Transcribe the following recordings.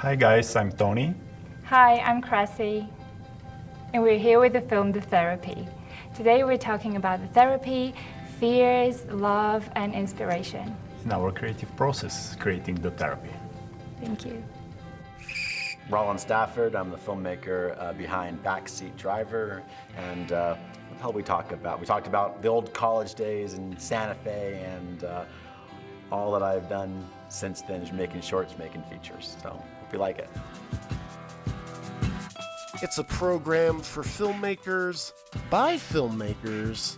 Hi guys, I'm Tony. Hi, I'm Krassi, and we're here with the film The Therapy. Today we're talking about the therapy, fears, love, and inspiration. In our creative process, creating the therapy. Thank you. Rollyn Stafford, I'm the filmmaker behind Backseat Driver, and what the hell we talk about? We talked about the old college days in Santa Fe, and all that I've done since then is making shorts, making features. So hope you like it. It's a program for filmmakers by filmmakers.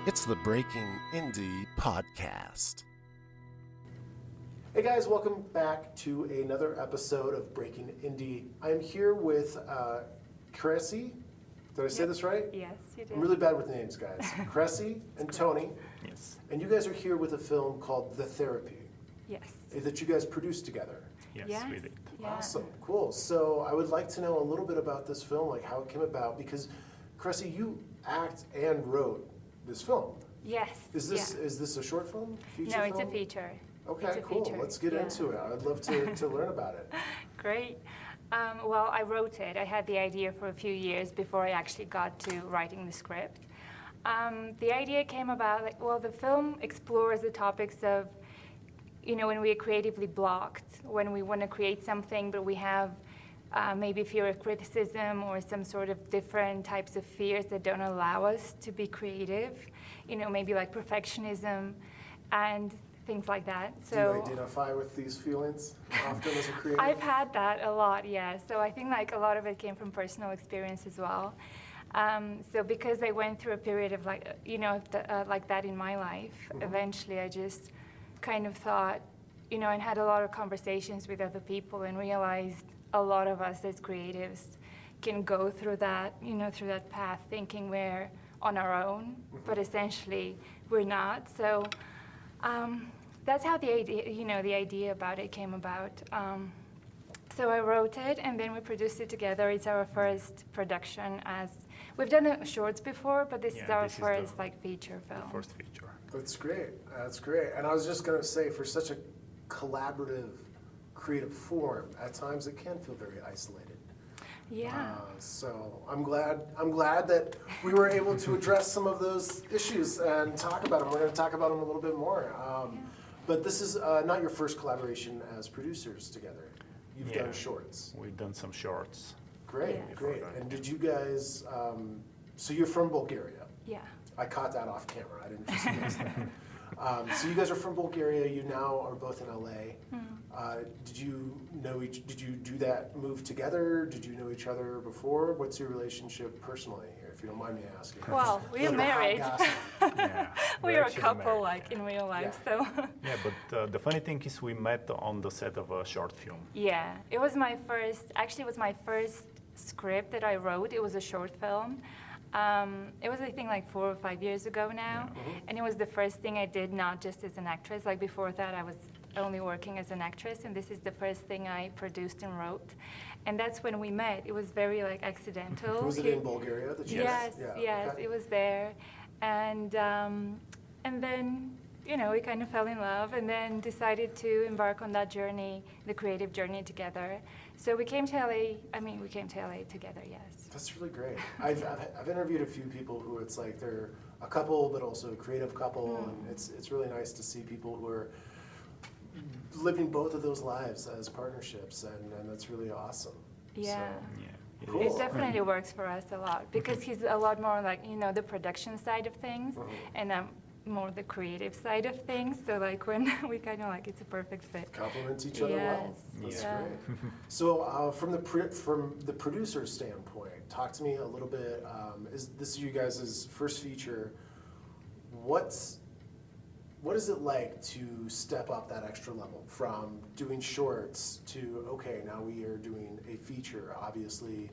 It's the Breaking Indie Podcast. Hey guys, welcome back to another episode of Breaking Indie. I'm here with Krassi. Did I say this right? Yes, you did. I'm really bad with names, guys. Krassi and Tony. Yes. And you guys are here with a film called The Therapy Yes. that you guys produced together. Yes, we did. Yeah. Awesome, cool. So I would like to know a little bit about this film, like how it came about, because Krassi, you act and wrote this film. Yes. Is this a short film? Feature No, it's a film? feature. Okay, It's a cool. feature. Let's get Yeah. into it. I'd love to learn about it. Great. Well, I wrote it. I had the idea for a few years before I actually got to writing the script. The idea came about, the film explores the topics of, when we are creatively blocked, when we want to create something, but we have maybe fear of criticism or some sort of different types of fears that don't allow us to be creative, maybe like perfectionism and things like that. Do you identify with these feelings often as a creative? I've had that a lot, yeah. So I think like a lot of it came from personal experience as well. So because I went through a period of like that in my life, eventually I just kind of thought, and had a lot of conversations with other people and realized a lot of us as creatives can go through that, through that path thinking we're on our own, but essentially we're not. So that's how the idea about it came about. So I wrote it and then we produced it together. It's our first production we've done the shorts before, but this is our first feature film. The first feature. That's great. That's great. And I was just going to say, for such a collaborative, creative form, at times it can feel very isolated. Yeah. So I'm glad that we were able to address some of those issues and talk about them. We're going to talk about them a little bit more. But this is not your first collaboration as producers together. You've done shorts. We've done some shorts. Great, Yes. great. And did you guys, so you're from Bulgaria. Yeah. I caught that off camera. I didn't just guess that. So you guys are from Bulgaria. You now are both in LA. Did you do that move together? Did you know each other before? What's your relationship personally here, if you don't mind me asking? Well, we are married. Yeah. We are a actually couple married. in real life, Yeah. so. Yeah, but the funny thing is we met on the set of a short film. Yeah, it was my first script that I wrote. It was a short film. It was, I think, like 4 or 5 years ago now. And it was the first thing I did, not just as an actress. Like before that, I was only working as an actress, and this is the first thing I produced and wrote. And that's when we met. It was very accidental. Was it in Bulgaria that you Yes, Yeah, yes, okay. it was there. And then, we kind of fell in love and then decided to embark on that journey, the creative journey together. So we came to LA together, yes. That's really great. I've interviewed a few people who it's like they're a couple, but also a creative couple, and it's really nice to see people who are living both of those lives as partnerships, and that's really awesome. Yeah. Yeah. Cool. It definitely works for us a lot because he's a lot more the production side of things, and I'm more the creative side of things. So when we kind of it's a perfect fit. Complement each other well. That's Yeah. great. So from the producer's standpoint, talk to me a little bit. This is you guys' first feature. What is it like to step up that extra level from doing shorts to, okay, now we are doing a feature, obviously,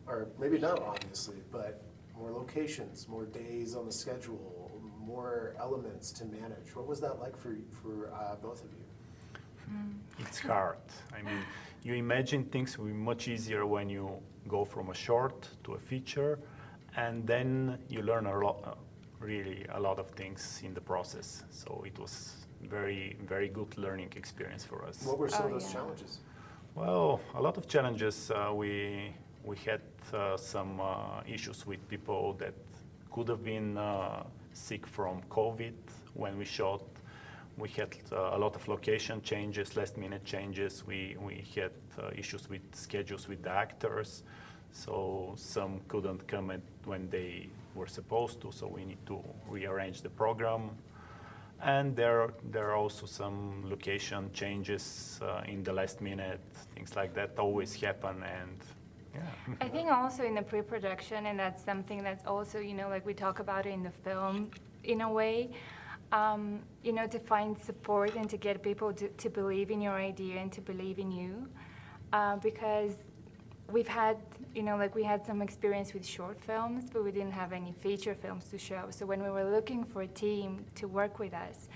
or maybe not obviously, but more locations, more days on the schedule, more elements to manage. What was that like for both of you? It's hard. I mean, you imagine things will be much easier when you go from a short to a feature, and then you learn really a lot of things in the process. So it was very, very good learning experience for us. What were some of those challenges? Well, a lot of challenges. We had some issues with people that could have been sick from COVID when we shot. We had a lot of location changes, last-minute changes. We had issues with schedules with the actors, so some couldn't come when they were supposed to. So we need to rearrange the program. And there are also some location changes in the last minute, things like that always happen, and yeah. I think also in the pre-production, and that's something that's also, like we talk about it in the film, in a way, to find support and to get people to believe in your idea and to believe in you, because we've had, we had some experience with short films, but we didn't have any feature films to show. So when we were looking for a team to work with us,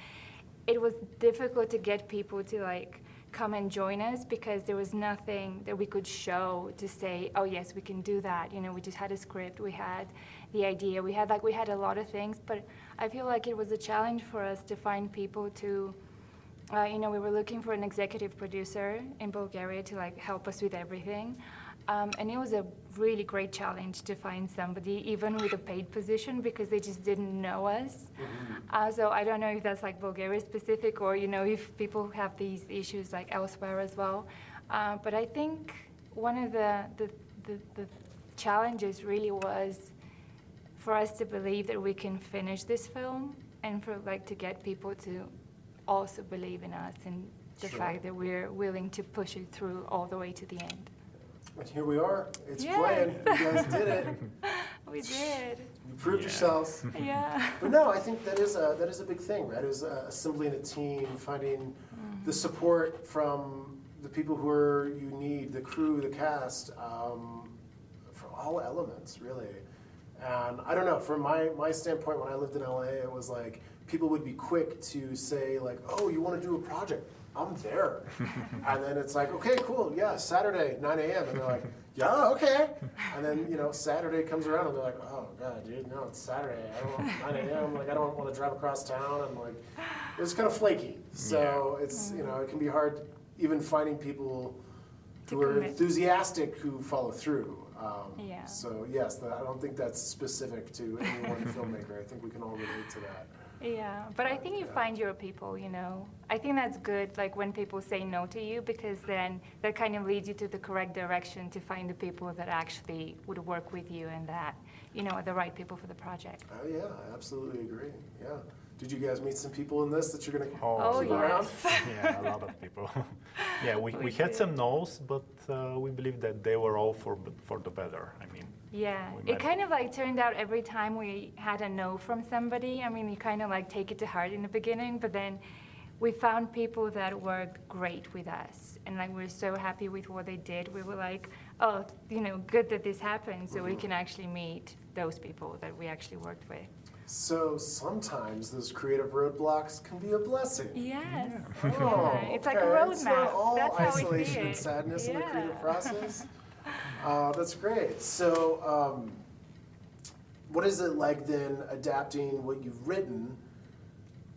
it was difficult to get people to come and join us because there was nothing that we could show to say, oh yes, we can do that. We just had a script, we had the idea, we had a lot of things, but I feel like it was a challenge for us to find people to, we were looking for an executive producer in Bulgaria to help us with everything. And it was a really great challenge to find somebody, even with a paid position, because they just didn't know us. So I don't know if that's Bulgaria specific or, if people have these issues elsewhere as well. But I think one of the challenges really was for us to believe that we can finish this film and for to get people to also believe in us and the fact that we're willing to push it through all the way to the end. And here we are. It's Yes. planned. You guys did it. We did. You proved yourselves. Yeah. But no, I think that is a big thing, right? It was assembling a team, finding the support from the people who you need, the crew, the cast, from all elements, really. And I don't know, from my standpoint, when I lived in LA, it was people would be quick to say oh, you want to do a project? I'm there. And then it's okay, cool, yeah, Saturday, 9 a.m. And they're yeah, okay. And then, Saturday comes around and they're oh, God, dude, no, it's Saturday. I don't want 9 a.m. I don't want to drive across town. And it's kind of flaky. So it's, it can be hard even finding people who are enthusiastic who follow through. Yeah. So yes, I don't think that's specific to any one filmmaker. I think we can all relate to that. Yeah, but I think you find your people, I think that's good, when people say no to you, because then that kind of leads you to the correct direction to find the people that actually would work with you and that, are the right people for the project. Oh yeah, I absolutely agree. Yeah. Did you guys meet some people in this that you're going to keep around? Yeah, a lot of people. Yeah, we had some no's, but we believe that they were all for the better. I mean. Yeah, it kind of turned out every time we had a no from somebody. I mean, you kind of take it to heart in the beginning, but then we found people that worked great with us, and we're so happy with what they did. We were oh, good that this happened, so we can actually meet those people that we actually worked with. So sometimes those creative roadblocks can be a blessing. Yes. Yeah. Oh, it's like a roadmap. It's not all That's how we see isolation and it. sadness in the Yeah. creative process. That's great. So what is it like then adapting what you've written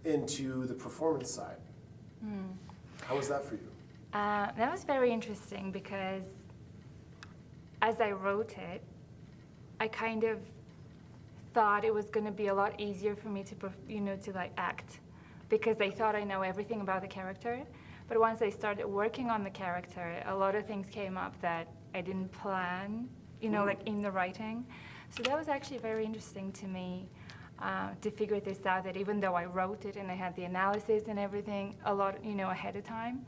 into the performance side? How was that for you? That was very interesting because as I wrote it, I kind of thought it was going to be a lot easier for me to act, because I thought I know everything about the character. But once I started working on the character, a lot of things came up that I didn't plan, in the writing. So that was actually very interesting to me to figure this out, that even though I wrote it and I had the analysis and everything a lot, ahead of time,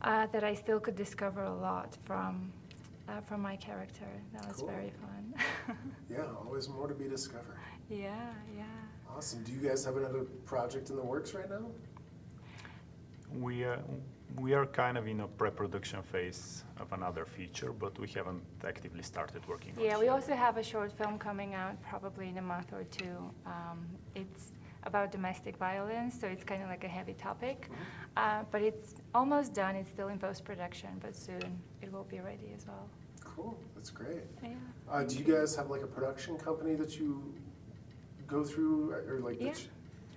that I still could discover a lot from my character. That was Cool. very fun. Yeah, always more to be discovered. Yeah, yeah. Awesome. Do you guys have another project in the works right now? We are kind of in a pre-production phase of another feature, but we haven't actively started working on it. Yeah, we also have a short film coming out probably in a month or two. It's about domestic violence, so it's kind of a heavy topic. But it's almost done. It's still in post-production, but soon it will be ready as well. Cool. That's great. Yeah. Do you guys have a production company that you go through, or Yeah.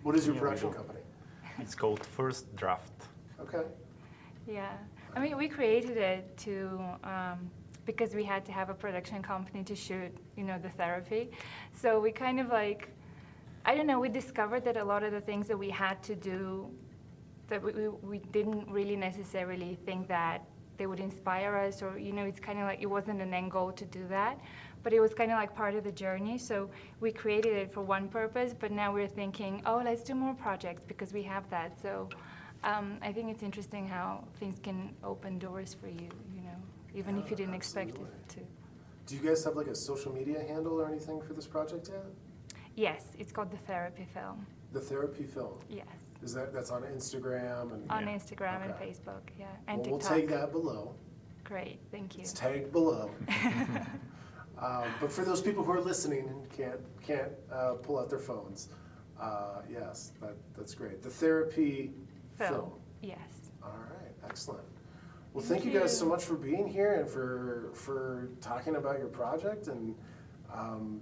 What is your Yeah, we production do. company? It's called First Draft. Okay. Yeah. I mean, we created it to because we had to have a production company to shoot, the therapy. So we kind of like, I don't know, we discovered that a lot of the things that we had to do, that we didn't really necessarily think that they would inspire us, or it's kind of like it wasn't an end goal to do that, but it was kind of like part of the journey. So we created it for one purpose, but now we're thinking, oh, let's do more projects because we have that. So I think it's interesting how things can open doors for you, even if you didn't expect it to. Do you guys have like a social media handle or anything for this project yet? Yes, it's called the Therapy Film. The Therapy Film. Yes. That's on Instagram and On Instagram and Okay. Facebook, yeah, and Well, we'll TikTok. take that below. Great, thank you. It's tagged below. But for those people who are listening and can't pull out their phones, yes, that's great. The Therapy Film. Yes. All right, excellent. Well, thank you guys so much for being here and for talking about your project, and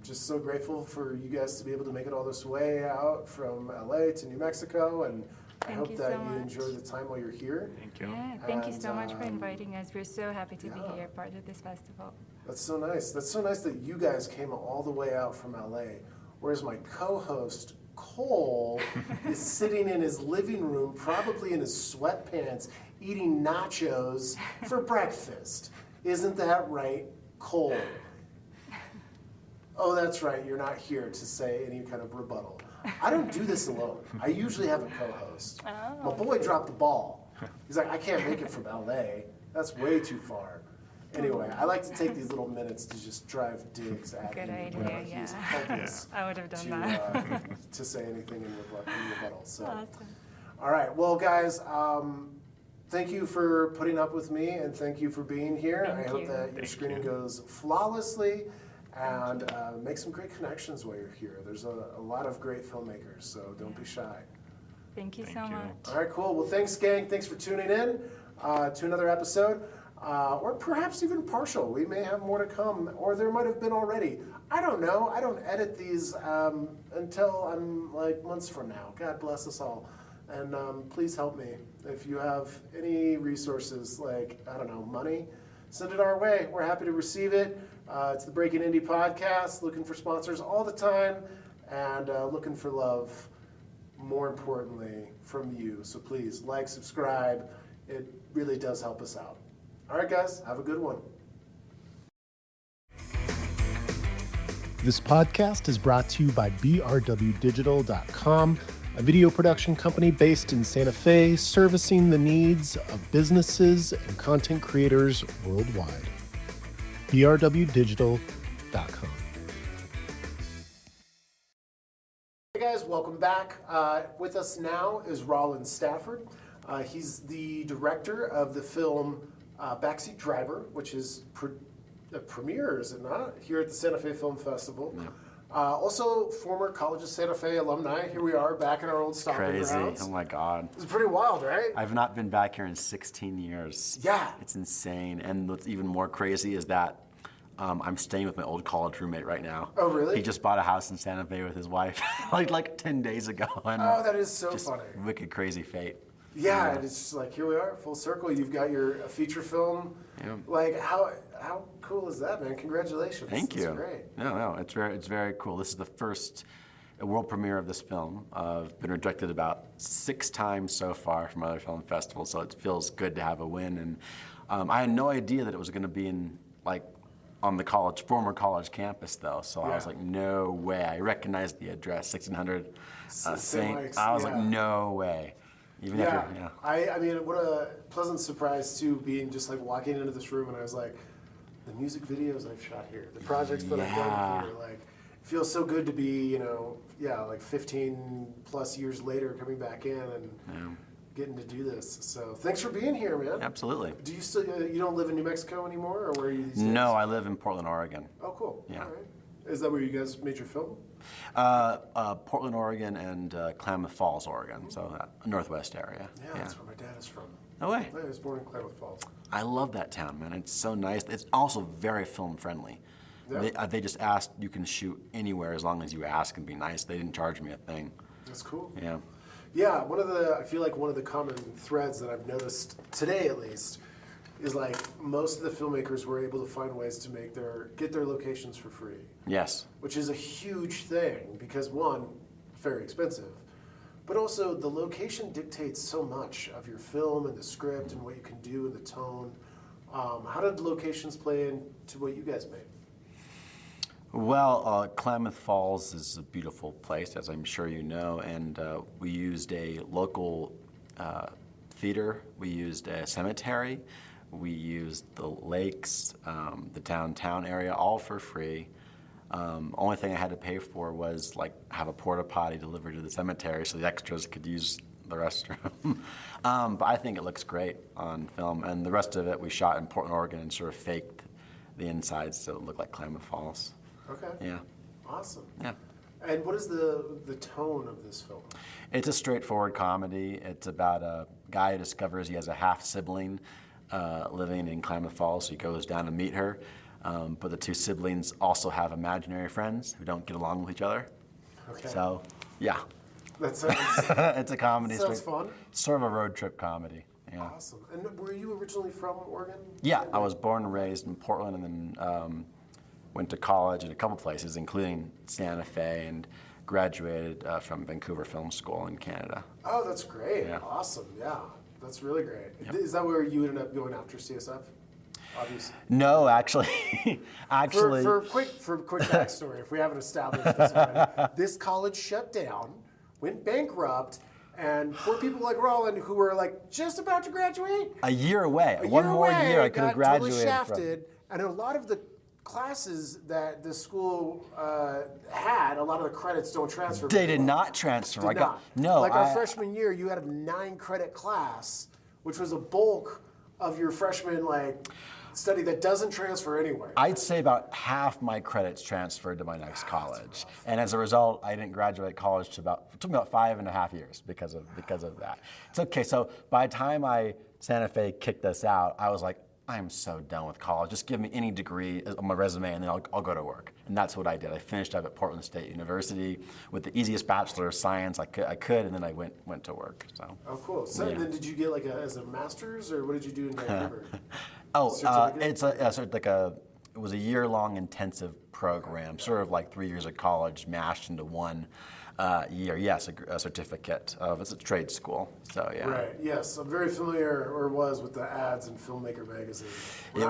just so grateful for you guys to be able to make it all this way out from LA to New Mexico, and I Thank hope you that so you much. enjoy the time while you're here. Thank you. Yeah, thank you so And, much for inviting us. We're so happy to yeah. be here, part of this festival. That's so nice. That's so nice that you guys came all the way out from LA, whereas my co-host, Cole, is sitting in his living room, probably in his sweatpants, eating nachos for breakfast. Isn't that right, Cole? Oh, that's right. You're not here to say any kind of rebuttal. I don't do this alone. I usually have a co-host. Oh. My boy dropped the ball. He's like, I can't make it from LA. That's way too far. Anyway, I like to take these little minutes to just drive digs at Good him. idea, He's yeah. helpless I would have done to, that. to say anything in rebuttal. So, Awesome. all right. Well, guys, thank you for putting up with me, and thank you for being here. Thank I hope you. that your Thank screening you. goes flawlessly, and make some great connections while you're here. There's a lot of great filmmakers, so don't be shy. Thank you Thank so you. much. All right, cool. Well, thanks, gang. Thanks for tuning in to another episode, or perhaps even partial. We may have more to come, or there might have been already. I don't know. I don't edit these until I'm like months from now. God bless us all. And please help me. If you have any resources, like, I don't know, money, send it our way. We're happy to receive it. It's the Breaking Indie podcast, looking for sponsors all the time, and looking for love, more importantly, from you. So please, like, subscribe. It really does help us out. All right, guys, have a good one. This podcast is brought to you by brwdigital.com, a video production company based in Santa Fe, servicing the needs of businesses and content creators worldwide. brwdigital.com. Hey guys, welcome back. With us now is Rollyn Stafford. He's the director of the film Backseat Driver, which is premiere, is it not, here at the Santa Fe Film Festival. Yeah. Also, former College of Santa Fe alumni. Here we are back in our old stomping Crazy. grounds. Oh my God. It's pretty wild, right? I've not been back here in 16 years. Yeah. It's insane. And what's even more crazy is that I'm staying with my old college roommate right now. Oh, really? He just bought a house in Santa Fe with his wife like 10 days ago. And Oh, that is so just funny. wicked crazy fate. Yeah, and it's just like, here we are, full circle. You've got your feature film. Yeah. Like, how cool is that, man? Congratulations. Thank you. That's great. No, it's very cool. This is the first world premiere of this film. I've been rejected about 6 times so far from other film festivals, so it feels good to have a win. And I had no idea that it was going to be in on the former college campus though. So I was Yeah. like, no way. I recognized the address, 1600 St. Saint. Mike's, I was yeah. like, no way. Even Yeah, after, yeah. I mean, what a pleasant surprise too, being just like walking into this room and I was like, the music videos I've shot here, the projects that I've Yeah. done here, like, it feels so good to be, like 15 plus years later coming back in and getting to do this. So thanks for being here, man. Absolutely. Do you still, you don't live in New Mexico anymore, or where are you these days? No, I live in Portland, Oregon. Oh, cool. Yeah. All right. Is that where you guys made your film? Portland, Oregon, and Klamath Falls, Oregon, so that northwest area. Yeah, that's where my dad is from. No way. I was born in Klamath Falls. I love that town, man. It's so nice. It's also very film friendly. Yeah. They just asked you can shoot anywhere as long as you ask and be nice. They didn't charge me a thing. That's cool. Yeah. Yeah, I feel like one of the common threads that I've noticed today, at least, is like most of the filmmakers were able to find ways to get their locations for free. Yes. Which is a huge thing because one, very expensive, but also the location dictates so much of your film and the script and what you can do and the tone. How did locations play into what you guys made? Well, Klamath Falls is a beautiful place, as I'm sure you know, and we used a local theater, we used a cemetery, we used the lakes, the downtown area, all for free. Only thing I had to pay for was like have a porta potty delivered to the cemetery so the extras could use the restroom. But I think it looks great on film, and the rest of it we shot in Portland, Oregon, and sort of faked the insides so it looked like Klamath Falls. Okay. Yeah. Awesome. Yeah. And what is the tone of this film? It's a straightforward comedy. It's about a guy who discovers he has a half-sibling living in Klamath Falls, so he goes down to meet her. But the two siblings also have imaginary friends who don't get along with each other. Okay. So, yeah. That sounds, It's a comedy. sounds fun. Sort of a road trip comedy. Yeah. Awesome. And were you originally from Oregon? Yeah, I was born and raised in Portland, and then went to college in a couple places, including Santa Fe, and graduated from Vancouver Film School in Canada. Oh, that's great. Yeah. Awesome. Yeah, that's really great. Yep. Is that where you ended up going after CSF? Obviously. No, actually, For quick backstory, if we haven't established this already, this college shut down, went bankrupt, and poor people like Rollyn, who were like just about to graduate, a year away. a One year more away, year, I could have got totally graduated shafted, and a lot of the classes that the school had, a lot of the credits don't transfer. They did not transfer. Did not. No. Like our freshman year, you had a 9-credit class, which was a bulk of your freshman study that doesn't transfer anywhere. I'd say about half my credits transferred to my next college, and as a result, I didn't graduate college it took me about 5.5 years because of that. It's okay. So by the time Santa Fe kicked us out, I was like, I'm so done with college. Just give me any degree on my resume, and then I'll go to work. And that's what I did. I finished up at Portland State University with the easiest Bachelor of Science I could, and then I went to work. So. Oh, cool. So then did you get as a master's, or what did you do in Vancouver? It was a year-long intensive program, sort of like 3 years of college mashed into one year. Yes, a certificate. It's a trade school. So yeah. Right. Yes, I'm very familiar, or was, with the ads in Filmmaker magazine. When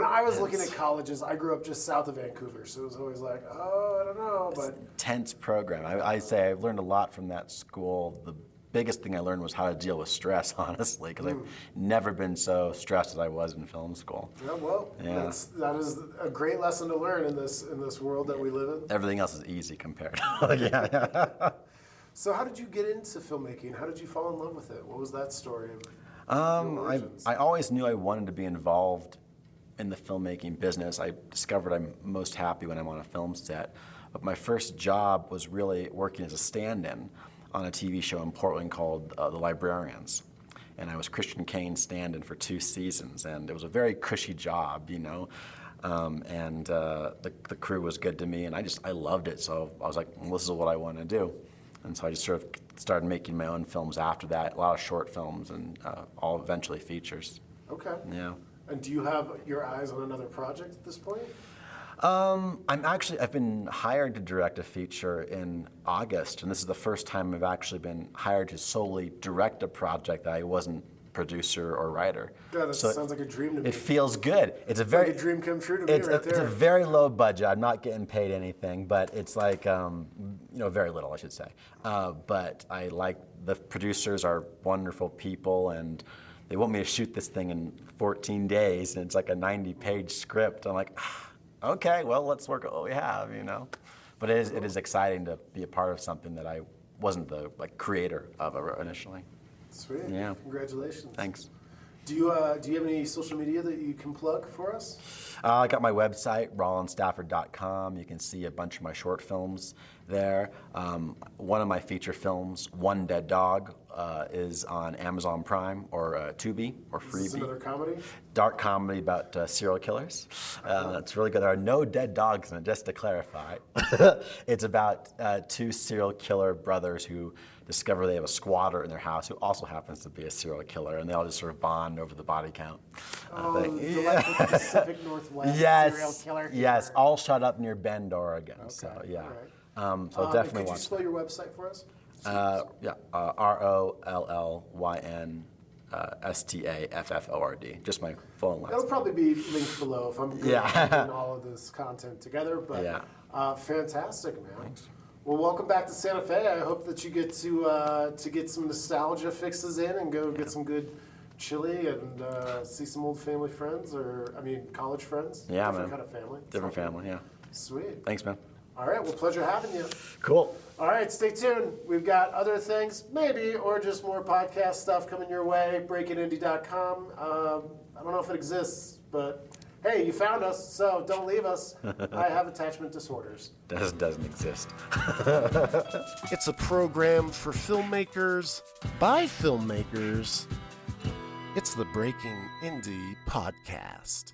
I was looking at colleges, I grew up just south of Vancouver, so it was always like, oh, I don't know, but intense program. I say I've learned a lot from that school. The biggest thing I learned was how to deal with stress, honestly, because I've never been so stressed as I was in film school. Yeah, well, that is a great lesson to learn in this world that we live in. Everything else is easy compared. Yeah. So how did you get into filmmaking? How did you fall in love with it? What was that story? I always knew I wanted to be involved in the filmmaking business. I discovered I'm most happy when I'm on a film set. But my first job was really working as a stand-in on a TV show in Portland called The Librarians. And I was Christian Kane's stand-in for 2 seasons, and it was a very cushy job, you know. The crew was good to me, and I loved it. So I was like, well, this is what I want to do. And so I just sort of started making my own films after that, a lot of short films and all eventually features. Okay. Yeah. And do you have your eyes on another project at this point? I've been hired to direct a feature in August, and this is the first time I've actually been hired to solely direct a project that I wasn't producer or writer. Yeah, that sounds like a dream to me. It feels good. It's a like a dream come true to me right there. It's a very low budget. I'm not getting paid anything, but it's like, very little, I should say. But I like the producers are wonderful people, and they want me to shoot this thing in 14 days, and it's like a 90-page script. I'm like, okay, well, let's work at what we have, you know. But it is exciting to be a part of something that I wasn't the creator of initially. Sweet. Yeah. Congratulations. Thanks. Do you have any social media that you can plug for us? I got my website, rollynstafford.com. You can see a bunch of my short films there. One of my feature films, One Dead Dog, is on Amazon Prime or Tubi or Freevee. Is this another comedy? Dark comedy about serial killers. It's really good. There are no dead dogs in it, just to clarify. It's about two serial killer brothers who discover they have a squatter in their house who also happens to be a serial killer, and they all just sort of bond over the body count. Delightful Pacific Northwest serial killer. Yes, all shot up near Bend, Oregon. Okay, So yeah, all right. so definitely Could you watch. spell your website for us? Rollyn Stafford. Just my full and last. That'll probably be linked below if I'm good at putting all of this content together. But fantastic, man. Thanks. Well, welcome back to Santa Fe. I hope that you get to get some nostalgia fixes in and go get some good chili and see some old family friends, college friends. Yeah, Different man. kind of family. Different family, yeah. Sweet. Thanks, man. All right, well, pleasure having you. Cool. All right, stay tuned. We've got other things, maybe, or just more podcast stuff coming your way. BreakItIndie.com. I don't know if it exists, but hey, you found us, so don't leave us. I have attachment disorders. Doesn't exist. It's a program for filmmakers by filmmakers. It's the Breaking Indie Podcast.